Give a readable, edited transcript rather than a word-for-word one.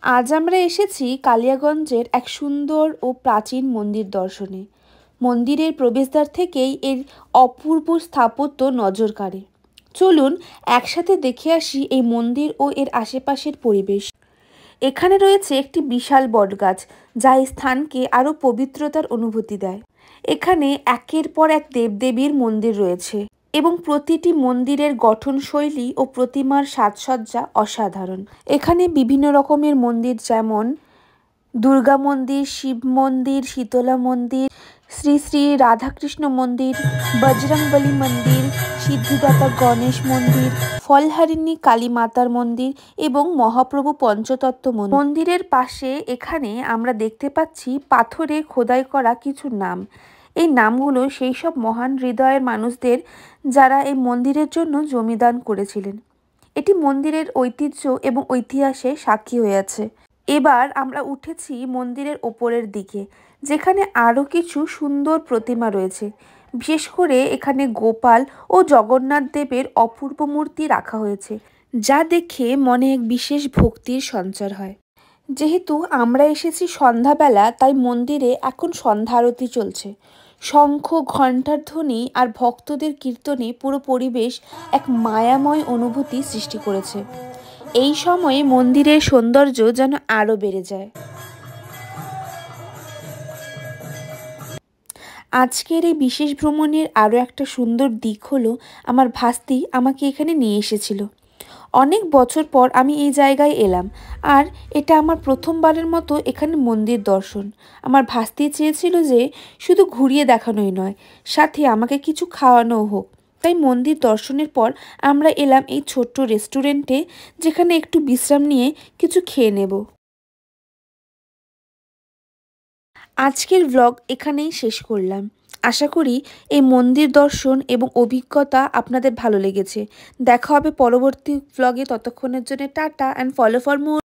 আজ আমরা এসেছি কালিয়াগঞ্জের এক সুন্দর ও প্রাচীন মন্দির দর্শনে। মন্দিরের প্রবেশদ্বার থেকেই এর অপূর্ব স্থাপত্য নজর কাড়ে। চলুন একসাথে দেখে আসি এই মন্দির ও এর আশেপাশের পরিবেশ। এখানে রয়েছে একটি বিশাল বটগাছ, যা এই স্থানকে আরও পবিত্রতার অনুভূতি দেয়। এখানে একের পর এক দেবদেবীর মন্দির রয়েছে এবং প্রতিটি মন্দিরের গঠনশৈলী ও প্রতিমার সাজসজ্জা অসাধারণ। এখানে বিভিন্ন রকমের মন্দির, যেমন দুর্গা মন্দির, শিব মন্দির, শীতলা মন্দির, শ্রী শ্রী রাধাকৃষ্ণ মন্দির, বজরংবলী মন্দির, সিদ্ধিদাতা গণেশ মন্দির, ফলহারিণী কালী মাতার মন্দির এবং মহাপ্রভু পঞ্চতত্ত্ব মন্দির। মন্দিরের পাশে এখানে আমরা দেখতে পাচ্ছি পাথরে খোদাই করা কিছু নাম। এই নামগুলো সেই সব মহান হৃদয়ের মানুষদের, যারা এই মন্দিরের জন্য জমিদান করেছিলেন। এটি মন্দিরের ঐতিহ্য এবং ইতিহাসে সাক্ষী হয়ে আছে। এবার আমরা উঠেছি মন্দিরের ওপরের দিকে, যেখানে আরও কিছু সুন্দর প্রতিমা রয়েছে। বিশেষ করে এখানে গোপাল ও জগন্নাথ দেবের অপূর্ব মূর্তি রাখা হয়েছে, যা দেখে মনে এক বিশেষ ভক্তির সঞ্চার হয়। যেহেতু আমরা এসেছি সন্ধ্যাবেলা, তাই মন্দিরে এখন সন্ধ্যা আরতি চলছে। শঙ্খ, ঘণ্টার ধ্বনি আর ভক্তদের কীর্তনে পুরো পরিবেশ এক মায়াময় অনুভূতি সৃষ্টি করেছে। এই সময়ে মন্দিরের সৌন্দর্য যেন আরও বেড়ে যায়। আজকের এই বিশেষ ভ্রমণের আরও একটা সুন্দর দিক হলো, আমার ভাস্তি আমাকে এখানে নিয়ে এসেছিল। অনেক বছর পর আমি এই জায়গায় এলাম, আর এটা আমার প্রথমবারের মতো এখানে মন্দির দর্শন। আমার ভাস্তি চেয়েছিল যে শুধু ঘুরিয়ে দেখানোই নয়, সাথে আমাকে কিছু খাওয়ানোও হোক। তাই মন্দির দর্শনের পর আমরা এলাম এই ছোট্ট রেস্টুরেন্টে, যেখানে একটু বিশ্রাম নিয়ে কিছু খেয়ে নেব। আজকের ব্লগ এখানেই শেষ করলাম। আশা করি এই মন্দির দর্শন এবং অভিজ্ঞতা আপনাদের ভালো লেগেছে। দেখা হবে পরবর্তী ব্লগে। ততক্ষণের জন্য tata and follow for more.